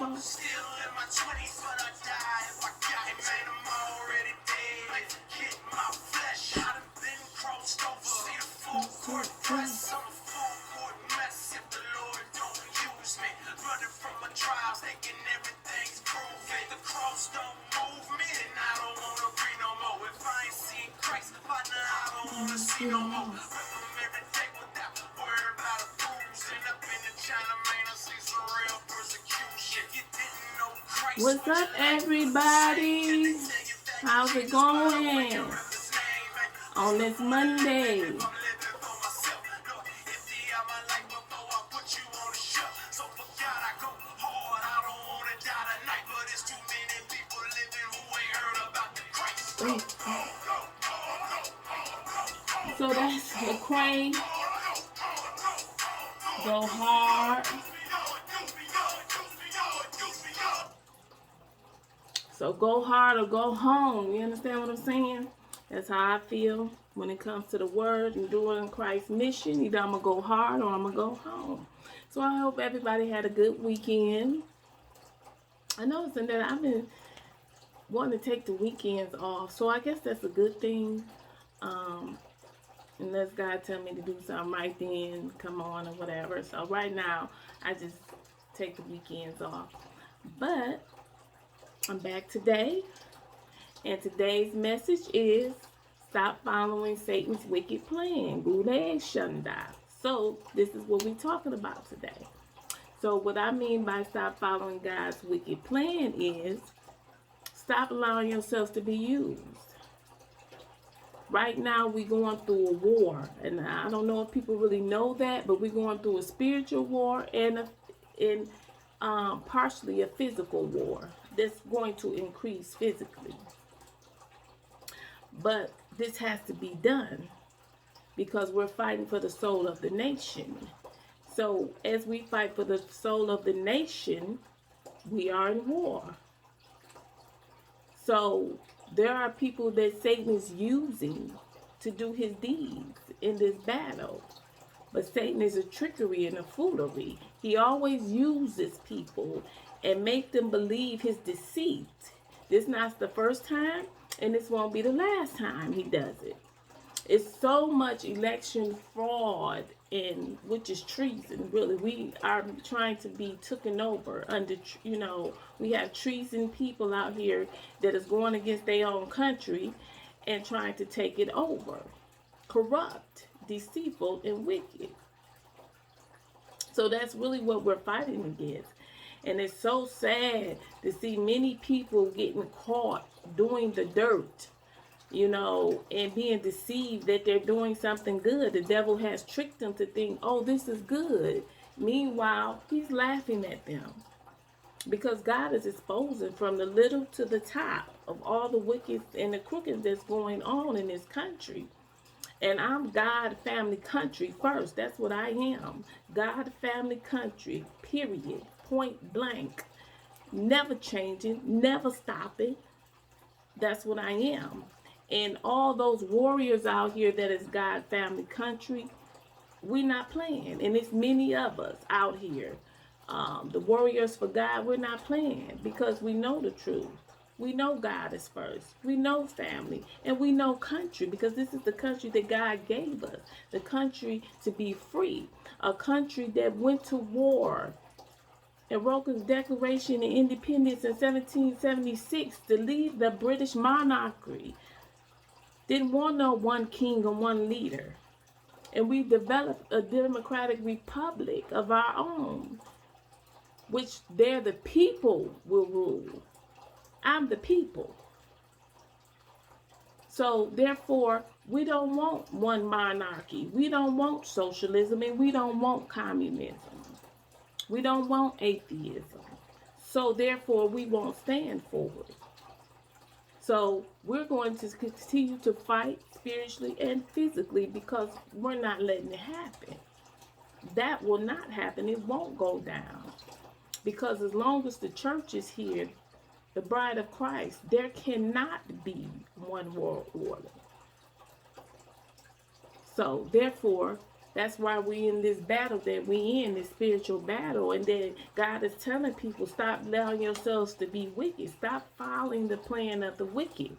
for? Still in my 20s, but I die if I got it, man, I'm already dead. Hit my flesh, I done been crossed over. See the full court press, I'm a full court mess. If the Lord don't use me, running from my trials, thinking everything's proven. The cross don't move me, and I don't wanna be no more. If I ain't seen Christ, partner, I don't wanna see no more. Rip them every day without worry about a bruising. Up in the China, man, I see some real persecution. You didn't know Christ. What's up, everybody? How's it going on this Monday? So that's Lecrae. Go hard. So go hard or go home. You understand what I'm saying? That's how I feel when it comes to the word and doing Christ's mission. Either I'm going to go hard or I'm going to go home. So I hope everybody had a good weekend. I noticed that I've been wanting to take the weekends off. So I guess that's a good thing. Unless God tell me to do something right then, come on or whatever. So right now, I just take the weekends off. But I'm back today, and today's message is stop following Satan's wicked plan. Gule Shunda. So this is what we're talking about today. So what I mean by stop following God's wicked plan is stop allowing yourselves to be used. Right now, we're going through a war, and I don't know if people really know that, but we're going through a spiritual war and partially a physical war that's going to increase physically. But this has to be done because we're fighting for the soul of the nation. So as we fight for the soul of the nation, we are in war. So there are people that Satan is using to do his deeds in this battle. But Satan is a trickery and a foolery. He always uses people and make them believe his deceit. This not the first time, and this won't be the last time he does it. It's so much election fraud, and which is treason. Really, we are trying to be taken over under. We have treason people out here that is going against their own country and trying to take it over. Corrupt, deceitful, and wicked. So that's really what we're fighting against. And it's so sad to see many people getting caught doing the dirt, and being deceived that they're doing something good. The devil has tricked them to think, oh, this is good. Meanwhile, he's laughing at them. Because God is exposing from the little to the top of all the wicked and the crooked that's going on in this country. And I'm God, family, country first. That's what I am. God, family, country, period. Point blank. Never changing, never stopping. That's what I am. And all those warriors out here that is God, family, country, we're not playing. And it's many of us out here. The warriors for God, we're not playing because we know the truth. We know God is first. We know family. And we know country because this is the country that God gave us. The country to be free. A country that went to war and wrote his Declaration of Independence in 1776 to leave the British monarchy. Didn't want no one king or one leader. And we developed a democratic republic of our own, which there the people will rule. I'm the people. So therefore, we don't want one monarchy. We don't want socialism, and we don't want communism. We don't want atheism. So therefore, we won't stand for it. So we're going to continue to fight spiritually and physically because we're not letting it happen. That will not happen. It won't go down. Because as long as the church is here, the bride of Christ, there cannot be one world order. So therefore, That's why we in this battle that we in, this spiritual battle. And then God is telling people, stop allowing yourselves to be wicked. Stop following the plan of the wicked.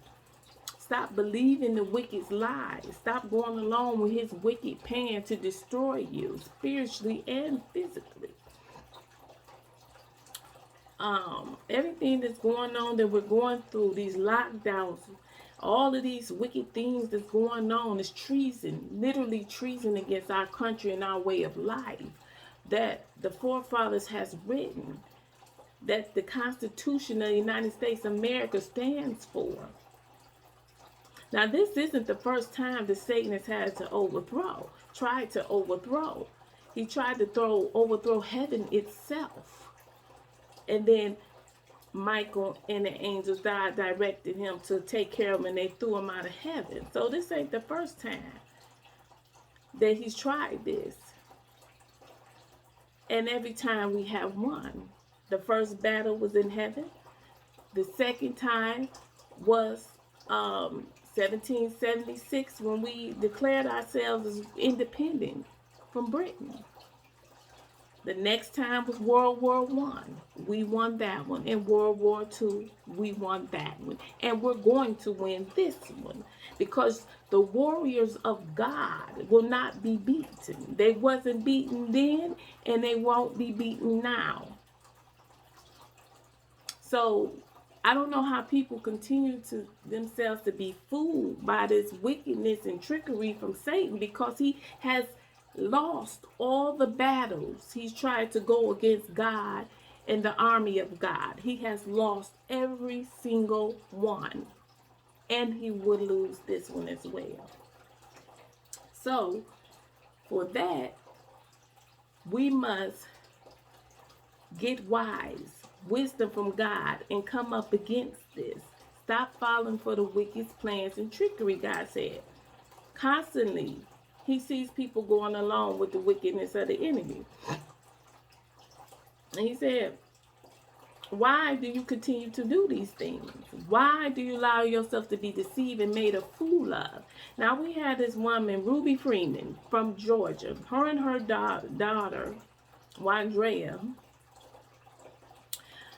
Stop believing the wicked's lies. Stop going along with his wicked plan to destroy you spiritually and physically. Everything that's going on that we're going through, these lockdowns, all of these wicked things that's going on is treason, literally treason against our country and our way of life that the forefathers has written, that the Constitution of the United States of America stands for. Now, this isn't the first time that Satan has had to tried to overthrow. He tried to overthrow heaven itself. And then Michael and the angels directed him to take care of him, and they threw him out of heaven. So this ain't the first time that he's tried this. And every time we have won. The first battle was in heaven. The second time was 1776 when we declared ourselves as independent from Britain. The next time was World War I. We won that one. In World War II, we won that one. And we're going to win this one. Because the warriors of God will not be beaten. They wasn't beaten then, and they won't be beaten now. So, I don't know how people continue to themselves to be fooled by this wickedness and trickery from Satan, because he has lost all the battles he's tried to go against God and the army of God. He has lost every single one, and he would lose this one as well. So for that, we must get wisdom from God, and come up against this. Stop falling for the wicked's plans and trickery. God said constantly he sees people going along with the wickedness of the enemy. And he said, why do you continue to do these things? Why do you allow yourself to be deceived and made a fool of? Now, we had this woman, Ruby Freeman, from Georgia. Her and her daughter, Wandrea,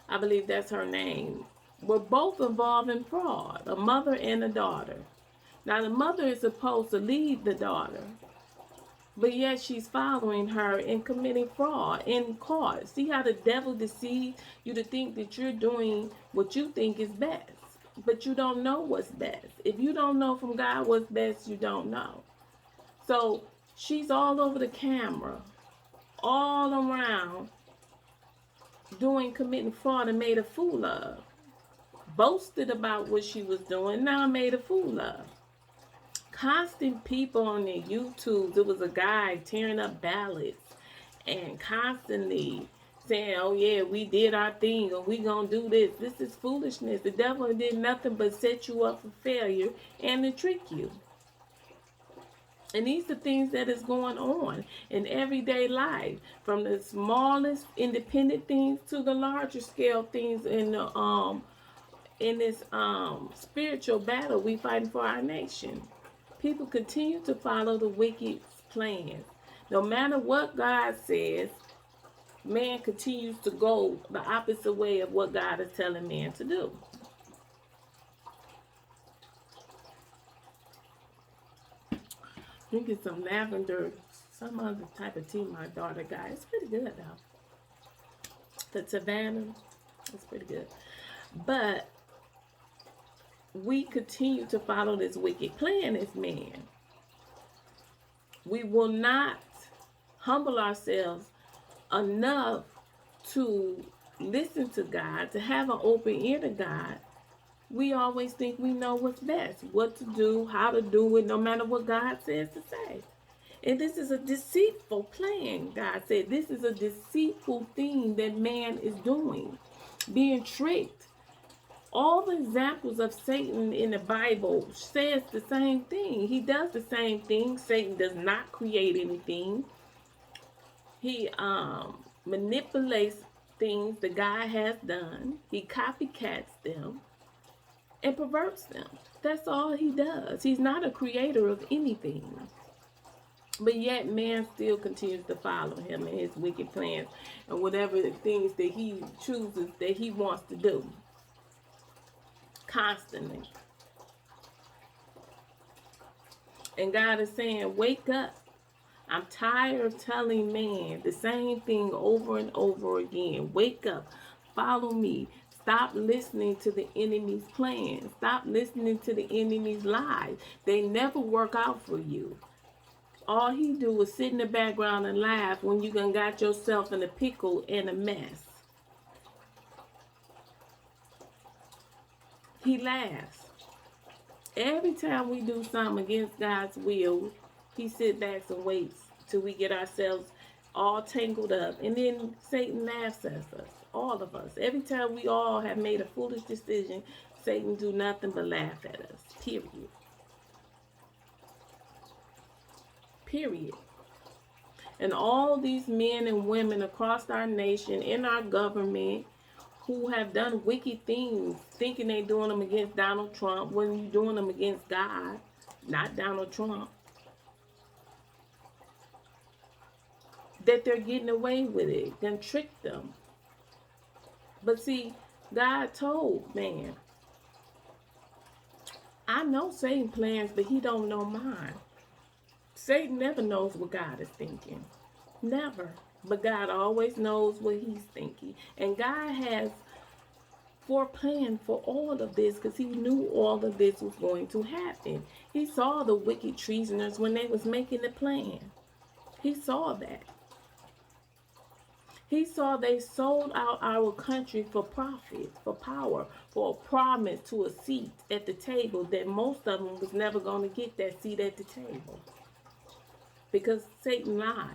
I believe that's her name, were both involved in fraud, a mother and a daughter. Now, the mother is supposed to lead the daughter, but yet she's following her and committing fraud in court. See how the devil deceives you to think that you're doing what you think is best, but you don't know what's best. If you don't know from God what's best, you don't know. So she's all over the camera, all around, committing fraud, and made a fool of. Boasted about what she was doing, now made a fool of. Constant people on their YouTube. There was a guy tearing up ballots and constantly saying, oh yeah, we did our thing, or we gonna do this. This is foolishness. The devil did nothing but set you up for failure and to trick you. And these are things that is going on in everyday life, from the smallest independent things to the larger scale things in this spiritual battle we fighting for our nation. People continue to follow the wicked plans. No matter what God says, man continues to go the opposite way of what God is telling man to do. Drinking some lavender, some other type of tea my daughter got. It's pretty good though. The Savannah, it's pretty good. But we continue to follow this wicked plan as man. We will not humble ourselves enough to listen to God, to have an open ear to God. We always think we know what's best, what to do, how to do it, no matter what God says to say. And this is a deceitful plan, God said. This is a deceitful thing that man is doing, being tricked. All the examples of Satan in the Bible says the same thing. He does the same thing. Satan does not create anything. He manipulates things the guy has done. He copycats them and perverts them. That's all he does. He's not a creator of anything. But yet man still continues to follow him and his wicked plans and whatever the things that he chooses that he wants to do. Constantly. And God is saying, wake up. I'm tired of telling man the same thing over and over again. Wake up. Follow me. Stop listening to the enemy's plans. Stop listening to the enemy's lies. They never work out for you. All he do is sit in the background and laugh when you done got yourself in a pickle and a mess. He laughs. Every time we do something against God's will, he sits back and waits till we get ourselves all tangled up. And then Satan laughs at us, all of us. Every time we all have made a foolish decision, Satan do nothing but laugh at us. Period. Period. And all these men and women across our nation, in our government, who have done wicked things, thinking they're doing them against Donald Trump when you're doing them against God, not Donald Trump, that they're getting away with it, then trick them. But see, God told man, I know Satan plans, but he don't know mine. Satan never knows what God is thinking. Never. But God always knows what he's thinking. And God has foreplanned for all of this because he knew all of this was going to happen. He saw the wicked treasoners when they was making the plan. He saw that. He saw they sold out our country for profit, for power, for a promise to a seat at the table that most of them was never going to get that seat at the table. Because Satan lies.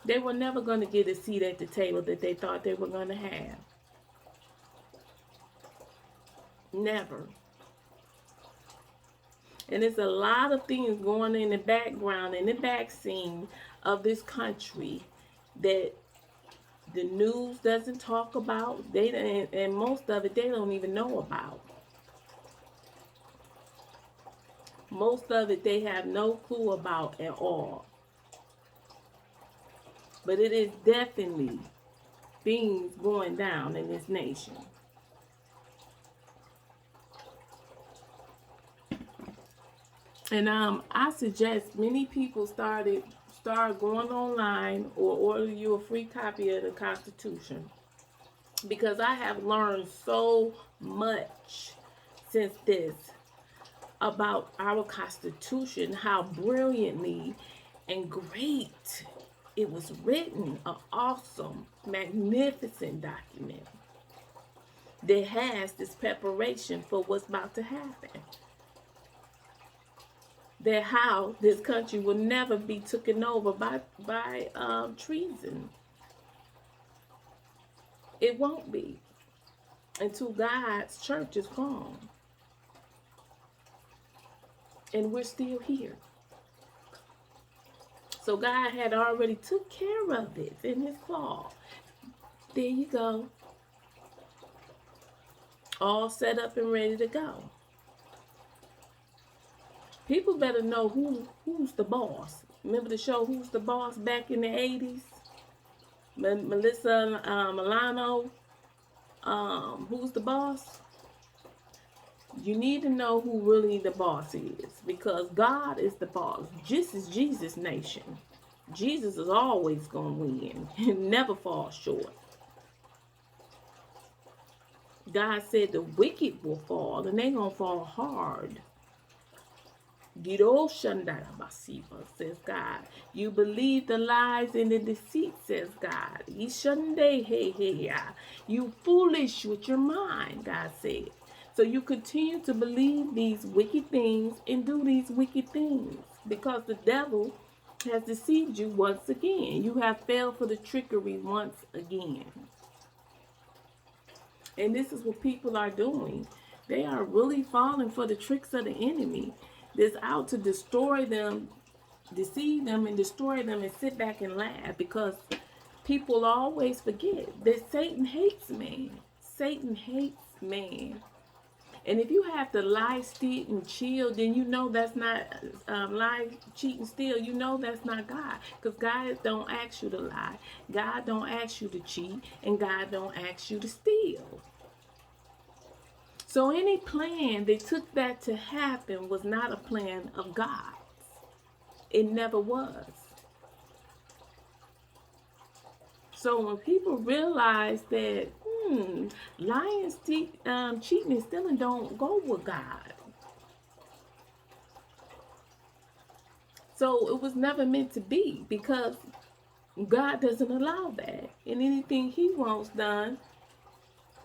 They were never going to get a seat at the table that they thought they were going to have. Never. And there's a lot of things going in the background, in the back scene of this country that the news doesn't talk about. And most of it they don't even know about. Most of it they have no clue about at all. But it is definitely things going down in this nation. And I suggest many people start going online or order you a free copy of the Constitution, because I have learned so much since this about our Constitution, how brilliantly and great it was written. An awesome, magnificent document that has this preparation for what's about to happen. That how this country will never be taken over by treason. It won't be until God's church is gone. And we're still here. So God had already took care of it in his claw. There you go. All set up and ready to go. People better know who's the boss. Remember the show Who's the Boss back in the 80s? Melissa Milano. Who's the boss? You need to know who really the boss is, because God is the boss. This is Jesus' nation. Jesus is always going to win and never fall short. God said the wicked will fall, and they're going to fall hard. Giro Shandara Basiva, says God. You believe the lies and the deceit, says God. Yishande hey hey ya. You foolish with your mind, God said. So you continue to believe these wicked things and do these wicked things because the devil has deceived you once again. You have failed for the trickery once again. And this is what people are doing. They are really falling for the tricks of the enemy that's out to destroy them, deceive them, and destroy them, and sit back and laugh, because people always forget that Satan hates man. Satan hates man. And if you have to lie, steal, and chill, then you know that's not lie, cheat, and steal. You know that's not God, because God don't ask you to lie, God don't ask you to cheat, and God don't ask you to steal. So any plan that took that to happen was not a plan of God. It never was. So when people realize that, lying, cheating, and stealing don't go with God. So it was never meant to be, because God doesn't allow that. And anything He wants done,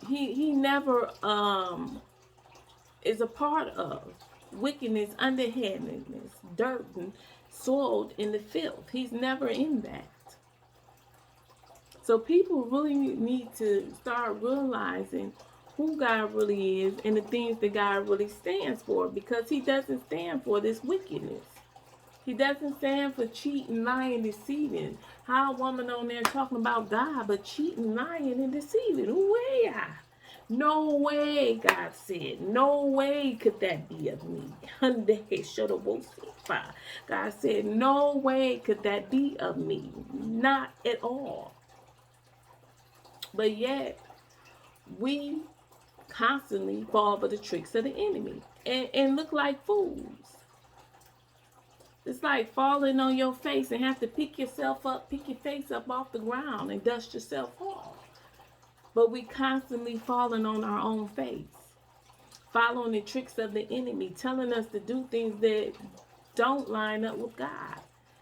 He never is a part of. Wickedness, underhandedness, dirt, and soiled in the filth. He's never in that. So people really need to start realizing who God really is and the things that God really stands for, because He doesn't stand for this wickedness. He doesn't stand for cheating, lying, deceiving. How a woman on there talking about God, but cheating, lying, and deceiving. Way, no way, God said. No way could that be of me. God said, no way could that be of me. Not at all. But yet, we constantly fall for the tricks of the enemy and look like fools. It's like falling on your face and have to pick your face up off the ground and dust yourself off. But we constantly falling on our own face, following the tricks of the enemy, telling us to do things that don't line up with God,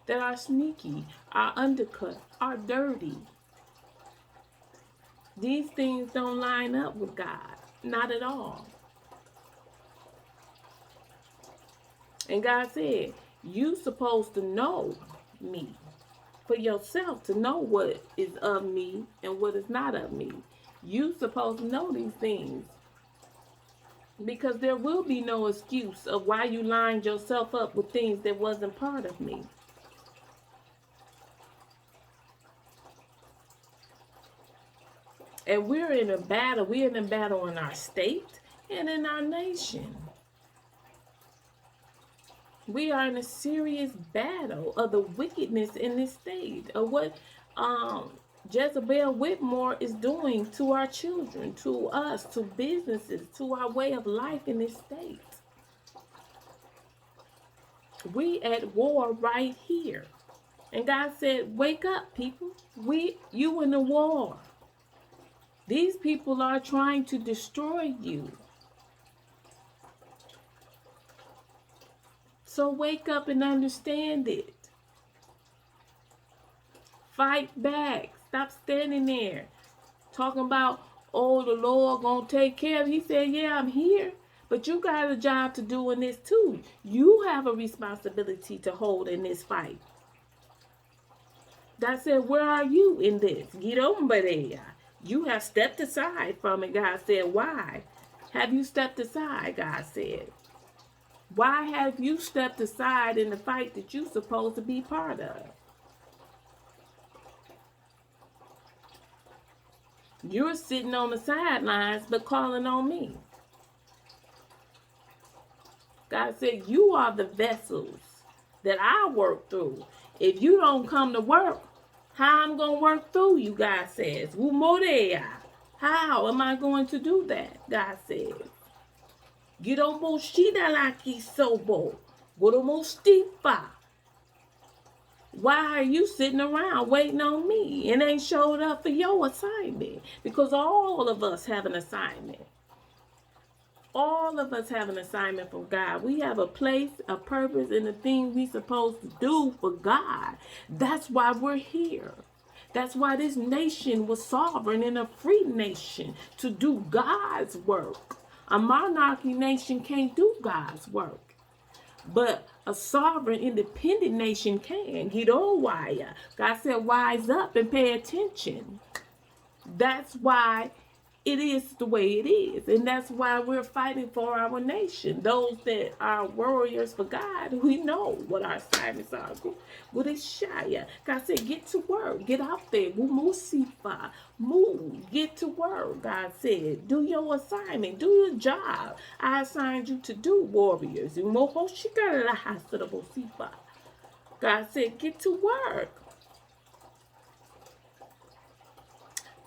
that are sneaky, are undercut, are dirty. These things don't line up with God, not at all. And God said, you supposed to know me for yourself, to know what is of me and what is not of me. You supposed to know these things, because there will be no excuse of why you lined yourself up with things that wasn't part of me. And we're in a battle. We're in a battle in our state and in our nation. We are in a serious battle of the wickedness in this state, of what Jezebel Whitmore is doing to our children, to us, to businesses, to our way of life in this state. We at war right here. And God said, wake up, people. You in the war. These people are trying to destroy you. So wake up and understand it. Fight back. Stop standing there talking about, oh, the Lord gonna take care of it. He said, yeah, I'm here. But you got a job to do in this too. You have a responsibility to hold in this fight. God said, where are you in this? Get over there. You have stepped aside from it. God said, why have you stepped aside? God said, why have you stepped aside in the fight that you're supposed to be part of? You're sitting on the sidelines but calling on me. God said, you are the vessels that I work through. If you don't come to work, how I'm going to work through you, God says. How am I going to do that, God says. Why are you sitting around waiting on me and ain't showed up for your assignment? Because all of us have an assignment. All of us have an assignment from God. We have a place, a purpose, and a thing we're supposed to do for God. That's why we're here. That's why this nation was sovereign and a free nation, to do God's work. A monarchy nation can't do God's work. But a sovereign, independent nation can. God said, wise up and pay attention. That's why it is the way it is. And that's why we're fighting for our nation. Those that are warriors for God, we know what our assignments are. What is Shia? God said, get to work. Get out there. Musifa. Move. Get to work. God said, do your assignment. Do your job. I assigned you to do, warriors. God said, get to work.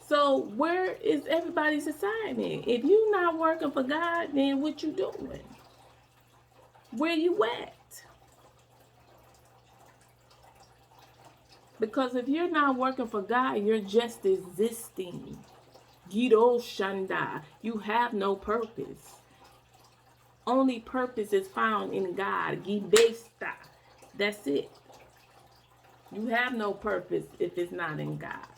So where is everybody's assignment? If you're not working for God, then what you doing? Where you at? Because if you're not working for God, you're just existing. Gido Shanda. You have no purpose. Only purpose is found in God. Gibesta. That's it. You have no purpose if it's not in God.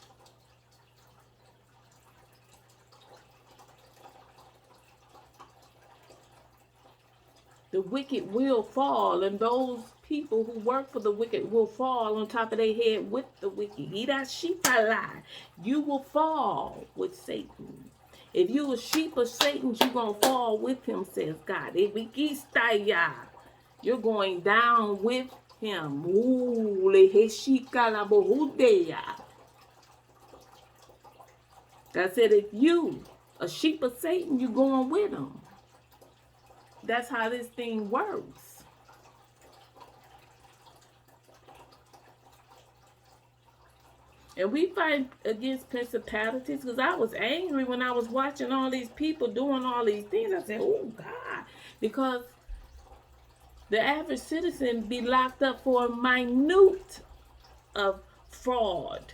The wicked will fall, and those people who work for the wicked will fall on top of their head with the wicked. You will fall with Satan. If you a sheep of Satan, you're going to fall with him, says God. You're going down with him. God said, if you a sheep of Satan, you're going with him. That's how this thing works. And we fight against principalities, because I was angry when I was watching all these people doing all these things. I said, oh God, because the average citizen be locked up for a minute of fraud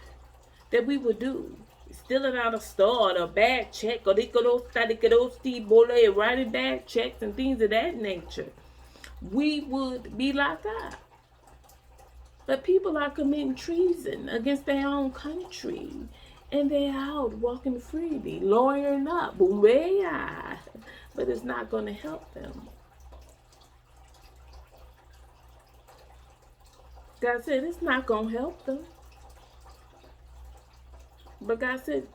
that we would do. Stealing out a store, or a bad check, or they could writing bad checks and things of that nature. We would be locked up. But people are committing treason against their own country, and they're out walking freely, lawyering up, but it's not going to help them. God said it's not going to help them. But God said,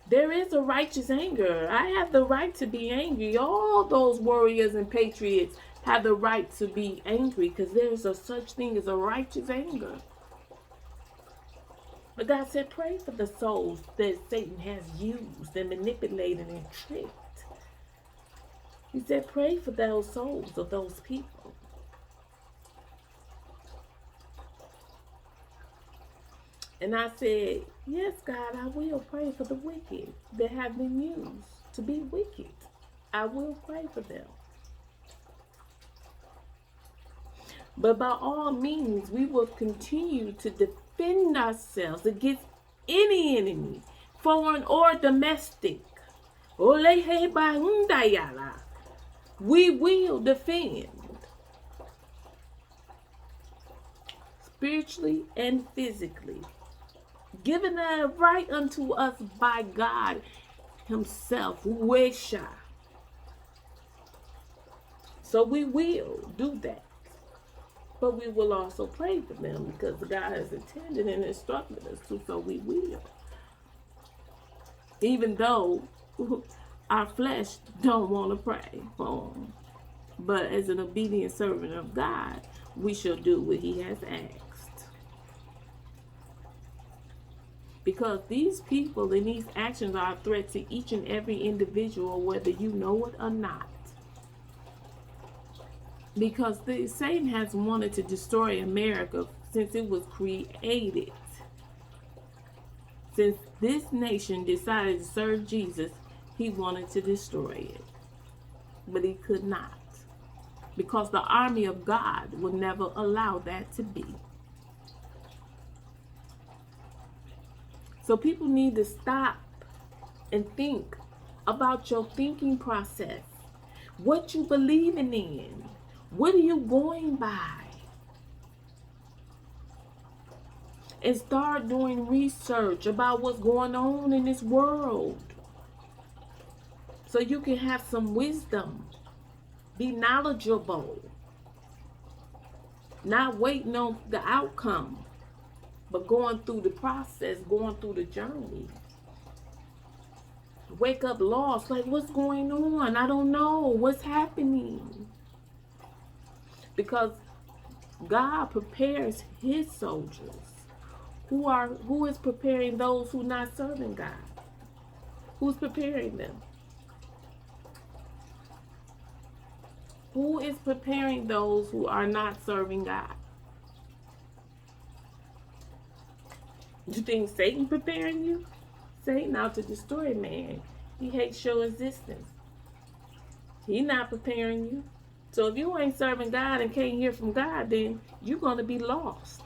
there is a righteous anger. I have the right to be angry. All those warriors and patriots have the right to be angry, because there is a such thing as a righteous anger. But God said, pray for the souls that Satan has used and manipulated and tricked. He said, pray for those souls of those people. And I said, yes, God, I will pray for the wicked that have been used to be wicked. I will pray for them. But by all means, we will continue to defend ourselves against any enemy, foreign or domestic. We will defend. Spiritually and physically. Given a right unto us by God himself. So we will do that. But we will also pray for them, because God has intended and instructed us to, so we will. Even though our flesh don't want to pray for them. But as an obedient servant of God, we shall do what he has asked. Because these people and these actions are a threat to each and every individual, whether you know it or not. Because Satan has wanted to destroy America since it was created. Since this nation decided to serve Jesus, he wanted to destroy it. But he could not. Because the army of God will never allow that to be. So people need to stop and think about your thinking process. What you believing in. What are you going by? And start doing research about what's going on in this world. So you can have some wisdom. Be knowledgeable. Not waiting on the outcome, but going through the process, going through the journey. wake up lost, like, what's going on? I don't know what's happening. Because God prepares his soldiers. Who is preparing those who not serving God? Who's preparing them? Who is preparing those who are not serving God? You think Satan preparing you? Satan out to destroy man. He hates your existence. He not preparing you. So if you ain't serving God and can't hear from God, then you're going to be lost.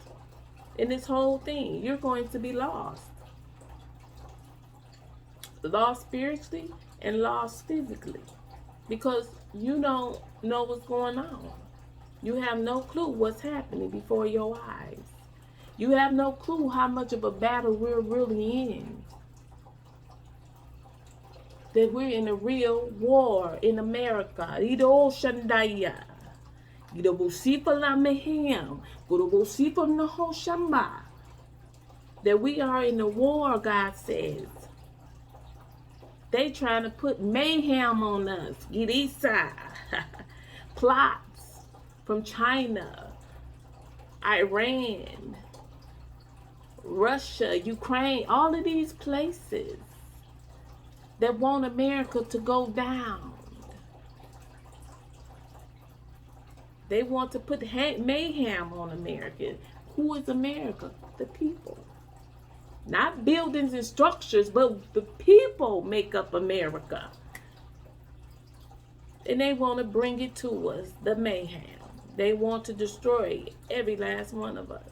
In this whole thing, you're going to be lost. Lost spiritually and lost physically. Because you don't know what's going on. You have no clue what's happening before your eyes. You have no clue how much of a battle we're really in. That we're in a real war in America. Ido Shandaya. Ido Busifa La Mehem. Guru Busifa Naho Shamba. That we are in a war, God says. They trying to put mayhem on us. Girisa. Plots from China, Iran, Russia, Ukraine, all of these places that want America to go down. They want to put mayhem on America. Who is America? The people. Not buildings and structures, but the people make up America. And they want to bring it to us, the mayhem. They want to destroy every last one of us.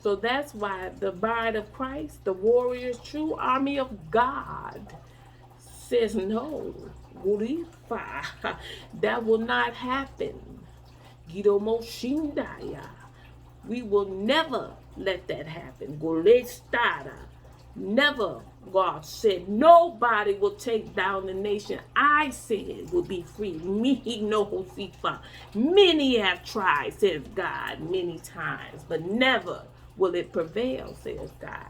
So that's why the bride of Christ, the warriors, true army of God, says no. That will not happen. Gido Moshindaya. We will never let that happen. Golestada. Never, God said, nobody will take down the nation I said will be free. Me no Hosifa. Many have tried, says God, many times, but never will it prevail, says God.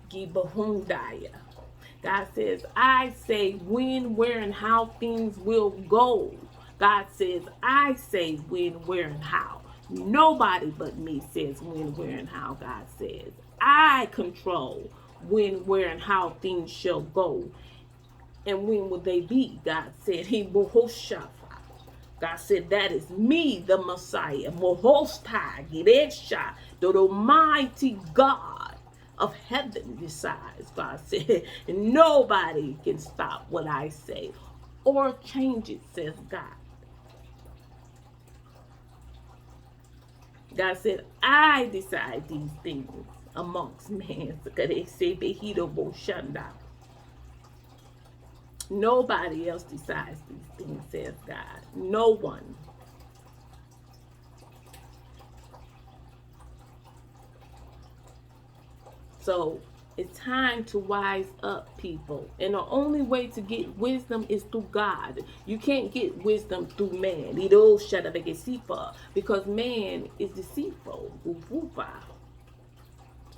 Gibahundaya. God says, I say when, where, and how things will go. God says, I say when, where, and how. Nobody but me says when, where, and how, God says. I control when, where, and how things shall go. And when will they be? God said, He Mohoshafa. God said, that is me, the Messiah. Mohostai, Giresha, the Almighty God of heaven decides. God said, nobody can stop what I say or change it, says God. God said, I decide these things amongst man. Nobody else decides these things, says God. No one. So it's time to wise up, people. And the only way to get wisdom is through God. You can't get wisdom through man. Because man is deceitful.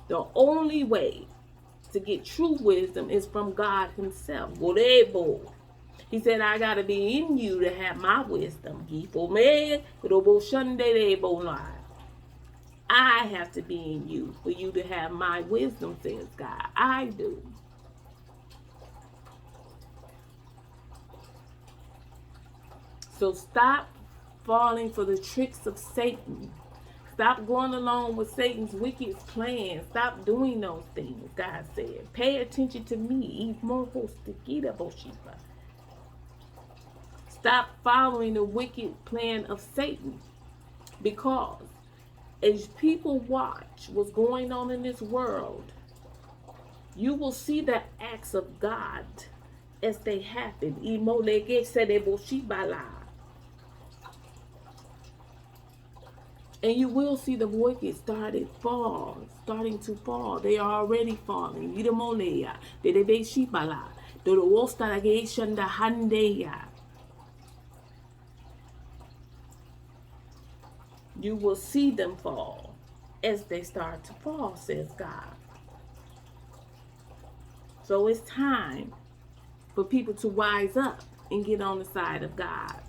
The only way to get true wisdom is from God himself. He said, I got to be in you to have my wisdom. I have to be in you for you to have my wisdom, says God. I do. So stop falling for the tricks of Satan. Stop going along with Satan's wicked plans. Stop doing those things, God said. Pay attention to me. Stop following the wicked plan of Satan. Because as people watch what's going on in this world, you will see the acts of God as they happen. And you will see the wicked starting to fall. They are already falling. You will see them fall. as they start to fall, says God. So it's time for people to wise up and get on the side of God.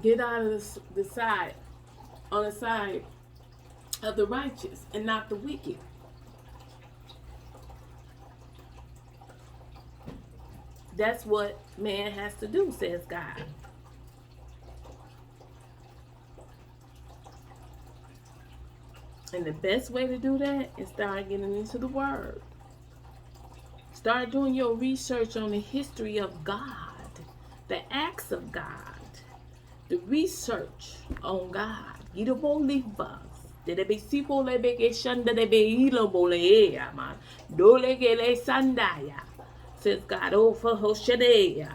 Get out of the side, on the side of the righteous and not the wicked. That's what man has to do, says God. And the best way to do that is start getting into the Word. Start doing your research on the history of God, the acts of God, the research on God. Gita bolivas. Dede be sipo lebe ke shanda de be ilo bolea man. Dole ke le sandaya. Says God, oh for Hoshadeya.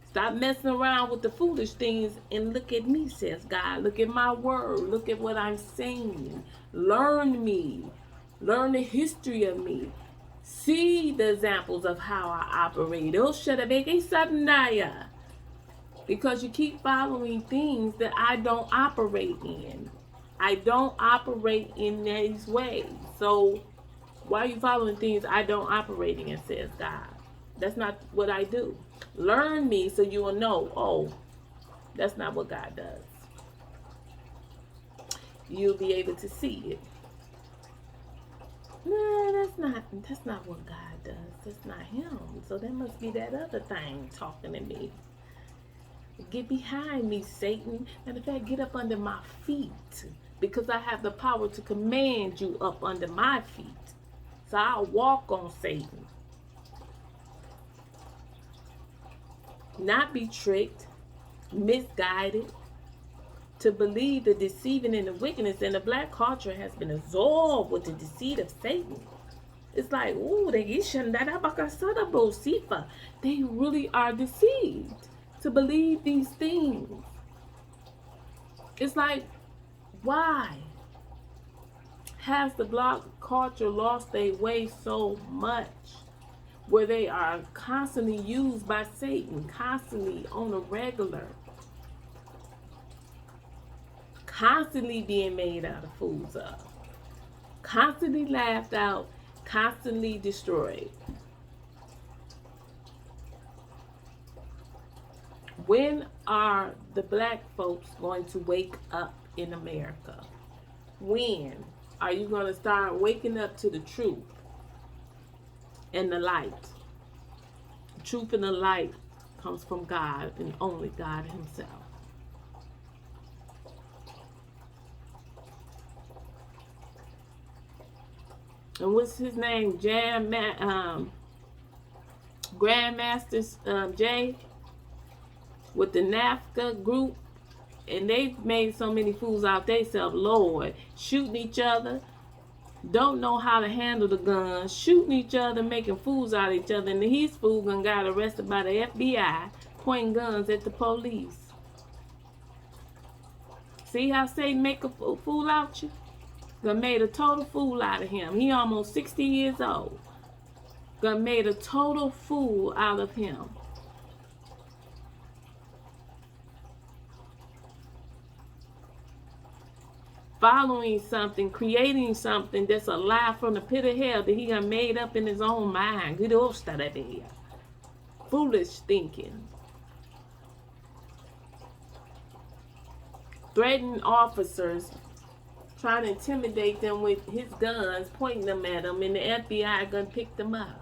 Stop messing around with the foolish things and look at me, says God. Look at my word. Look at what I'm saying. Learn me. Learn the history of me. See the examples of how I operate. Because you keep following things that I don't operate in. I don't operate in these ways. So why are you following things I don't operate in, says God? That's not what I do. Learn me so you will know, oh, that's not what God does. You'll be able to see it. No, that's not what God does. That's not him. So that must be that other thing talking to me. Get behind me, Satan. Matter of fact, get up under my feet. Because I have the power to command you up under my feet. So I'll walk on Satan. Not be tricked, misguided, to believe the deceiving and the wickedness. And the black culture has been absorbed with the deceit of Satan. It's like, ooh, they really are deceived to believe these things. It's like, why has the black culture lost their way so much? Where they are constantly used by Satan, constantly on a regular, constantly being made out of fools of, constantly laughed out, constantly destroyed. When are the black folks going to wake up in America? When are you going to start waking up to the truth? And the light. The truth and the light comes from God and only God himself. And what's his name? Grandmaster Jay with the NAFTA group. And they've made so many fools out themselves, Lord. Shooting each other. Don't know how to handle the guns, shooting each other, making fools out of each other, and his fool got arrested by the FBI, pointing guns at the police. See how Satan make a fool out you? Gonna made a total fool out of him. He almost 60 years old. Gonna made a total fool out of him. Following something, creating something that's a lie from the pit of hell that he done made up in his own mind. Good old study. Foolish thinking. Threatening officers, trying to intimidate them with his guns, pointing them at them, and the FBI gonna pick them up.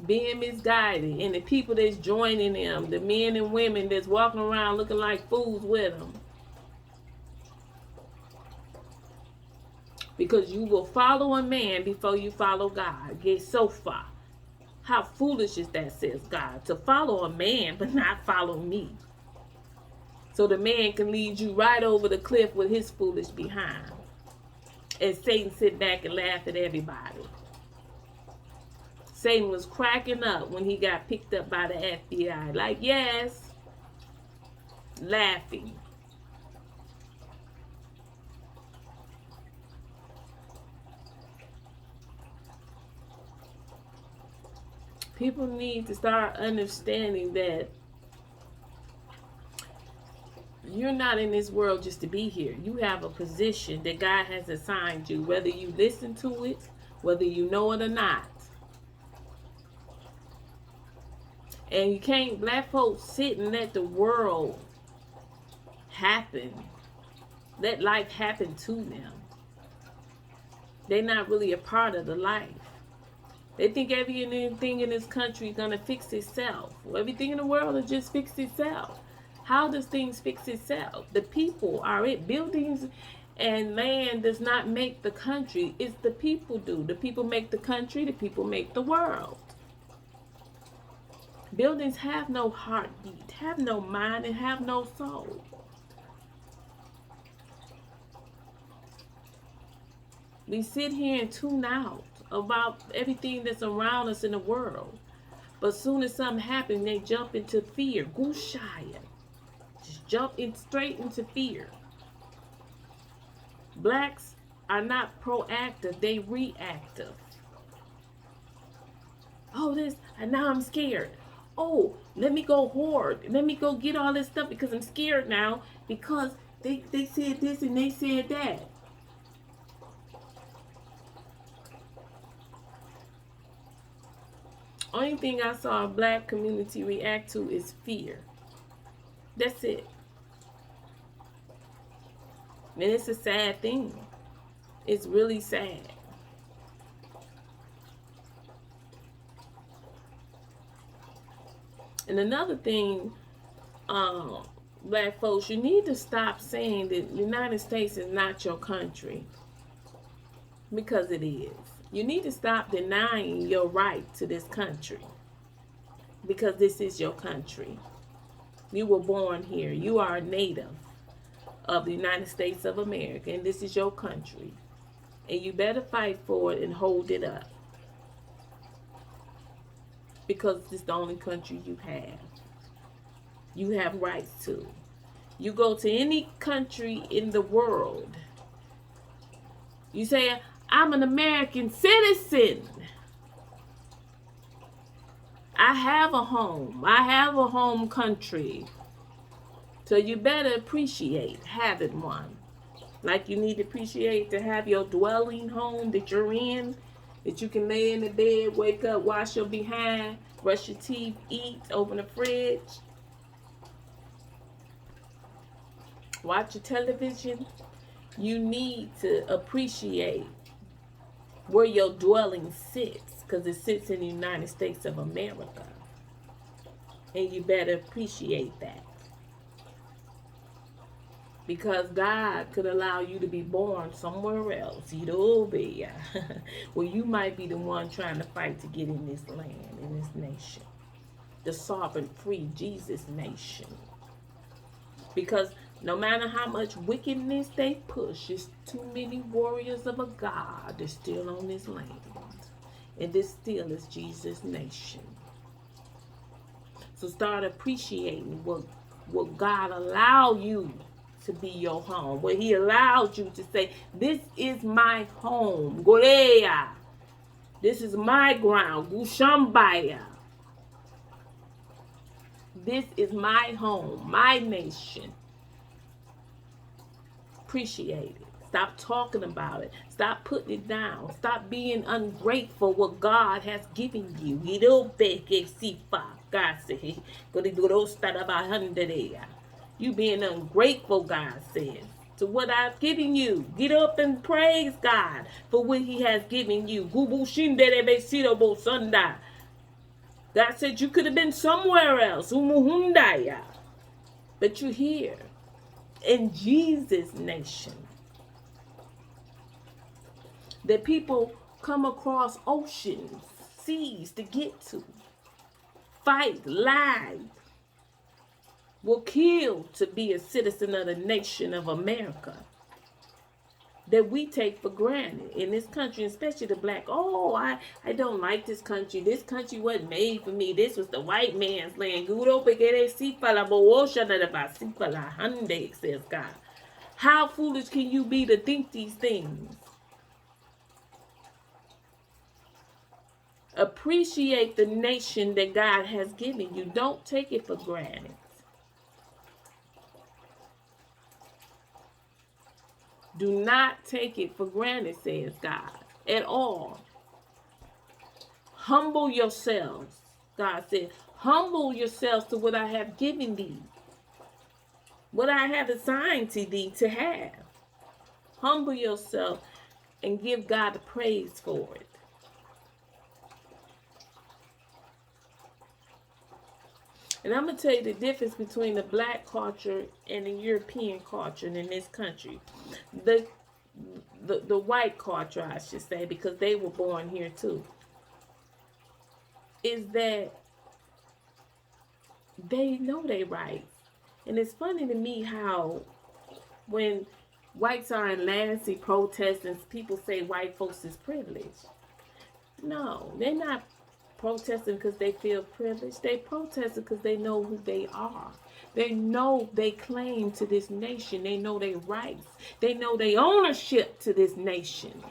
Being misguided, and the people that's joining them, the men and women that's walking around looking like fools with them. Because you will follow a man before you follow God. Get so far. How foolish is that, says God, to follow a man but not follow me. So the man can lead you right over the cliff with his foolish behind. And Satan sit back and laugh at everybody. Satan was cracking up when he got picked up by the FBI. Like, yes, laughing. People need to start understanding that you're not in this world just to be here. You have a position that God has assigned you, whether you listen to it, whether you know it or not. And you can't, black folks sit and let the world happen. Let life happen to them. They're not really a part of the life. They think everything in this country is going to fix itself. Everything in the world will just fix itself. How does things fix itself? The people are it. Buildings and land does not make the country. It's the people do. The people make the country. The people make the world. Buildings have no heartbeat, have no mind, and have no soul. We sit here and tune out about everything that's around us in the world. But soon as something happens, they jump into fear. Gushaya. Just jump in straight into fear. Blacks are not proactive, they reactive. Oh, this, and now I'm scared. Oh, let me go hoard. Let me go get all this stuff because I'm scared now because they said this and they said that. Only thing I saw a black community react to is fear. That's it. And it's a sad thing. It's really sad. And another thing, black folks, you need to stop saying that the United States is not your country. Because it is. You need to stop denying your right to this country. Because this is your country. You were born here. You are a native of the United States of America. And this is your country. And you better fight for it and hold it up. Because it's the only country you have. You have rights to. You go to any country in the world. You say, I'm an American citizen. I have a home. I have a home country. So you better appreciate having one. Like you need to appreciate to have your dwelling home that you're in. That you can lay in the bed, wake up, wash your behind, brush your teeth, eat, open the fridge. Watch your television. You need to appreciate where your dwelling sits, because it sits in the United States of America. And you better appreciate that. Because God could allow you to be born somewhere else, where you might be the one trying to fight to get in this land, in this nation. The sovereign, free Jesus nation. Because no matter how much wickedness they push, there's too many warriors of a God that's still on this land. And this still is Jesus' nation. So start appreciating what God allowed you to be your home. What he allowed you to say, this is my home. Goreya. This is my ground. Gushambaya. This is my home, my nation. Appreciate it. Stop talking about it. Stop putting it down. Stop being ungrateful what God has given you. You being ungrateful, God says, to what I've given you. Get up and praise God for what he has given you. God said you could have been somewhere else. But you're here. In Jesus' nation. That people come across oceans, seas to get to. Fight, lie. Will kill to be a citizen of the nation of America. That we take for granted in this country, especially the black. Oh, I don't like this country. This country wasn't made for me. This was the white man's land. Says God. How foolish can you be to think these things? Appreciate the nation that God has given you. Don't take it for granted. Do not take it for granted, says God, at all. Humble yourselves. God said, humble yourselves to what I have given thee, what I have assigned to thee to have. Humble yourself and give God the praise for it. And I'm going to tell you the difference between the black culture and the European culture in this country. The white culture, I should say, because they were born here too, is that they know their rights. And it's funny to me how when whites are in Lansing protesting, people say white folks is privileged. No, they're not protesting because they feel privileged. They protesting because they know who they are. They know they claim to this nation. They know their rights. They know their ownership to this nation.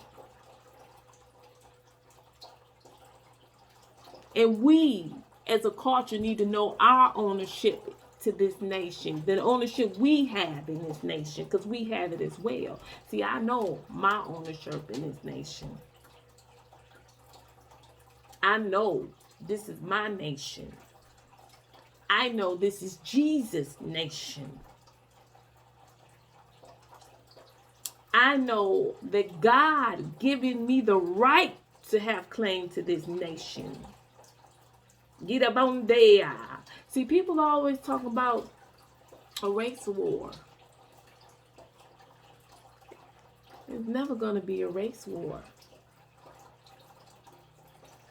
And we, as a culture, need to know our ownership to this nation, the ownership we have in this nation, because we have it as well. See, I know my ownership in this nation. I know this is my nation. I know this is Jesus' nation. I know that God given me the right to have claim to this nation. Get up on there. See, people always talk about a race war. There's never going to be a race war.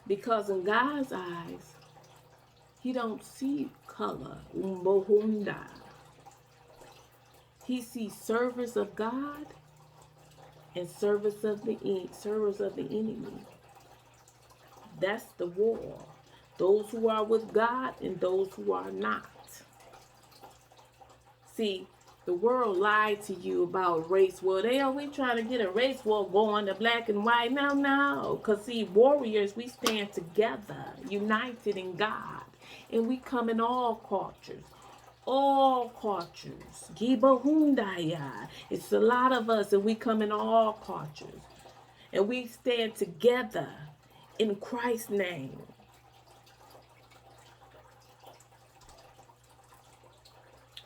Because in God's eyes, He don't see color. He sees servants of God and servants of the enemy. That's the war. Those who are with God and those who are not. See, the world lied to you about race war. They always trying to get a race war going to black and white. No. Because see, warriors, we stand together, united in God. And we come in all cultures. All cultures. It's a lot of us and we come in all cultures. And we stand together in Christ's name.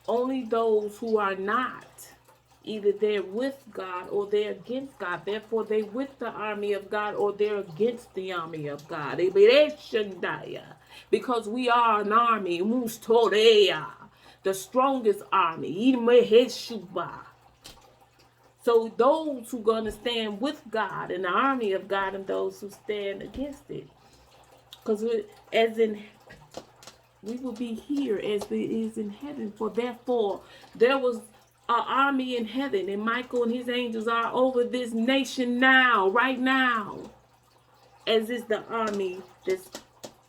Only those who are not, either they're with God or they're against God. Therefore, they're with the army of God or they're against the army of God. Because we are an army, the strongest army. So those who are going to stand with God and the army of God and those who stand against it. Because we will be here as it is in heaven. For therefore, there was an army in heaven, and Michael and his angels are over this nation now, right now, as is the army that's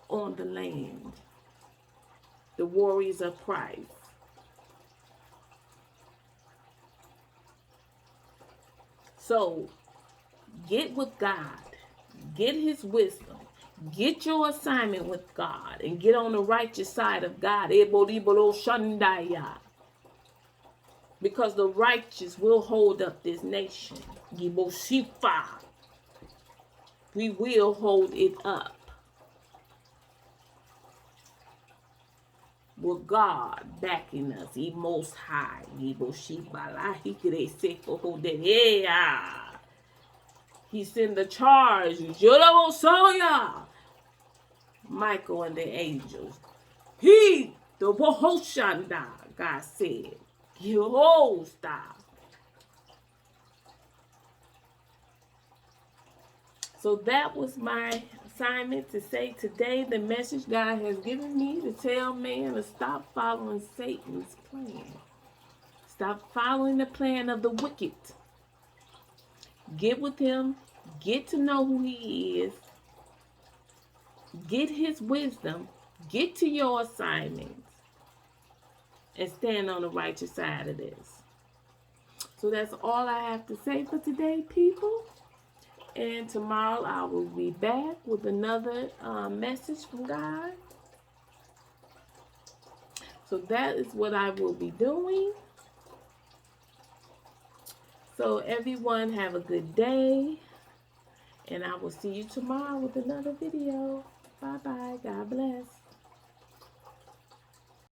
on the land. The warriors of Christ. So, get with God. Get His wisdom. Get your assignment with God and get on the righteous side of God. Because the righteous will hold up this nation. We will hold it up. With God backing us. He most high. He's in the charge. Michael and the angels. He, the Bohoshanda, God said. Yehoshua. So that was my assignment to say today. The message God has given me to tell man to stop following Satan's plan. Stop following the plan of the wicked. Get with him. Get to know who he is. Get his wisdom. Get to your assignments. And stand on the righteous side of this. So that's all I have to say for today, people. And tomorrow I will be back with another message from God. So that is what I will be doing. So everyone have a good day. And I will see you tomorrow with another video. Bye-bye. God bless.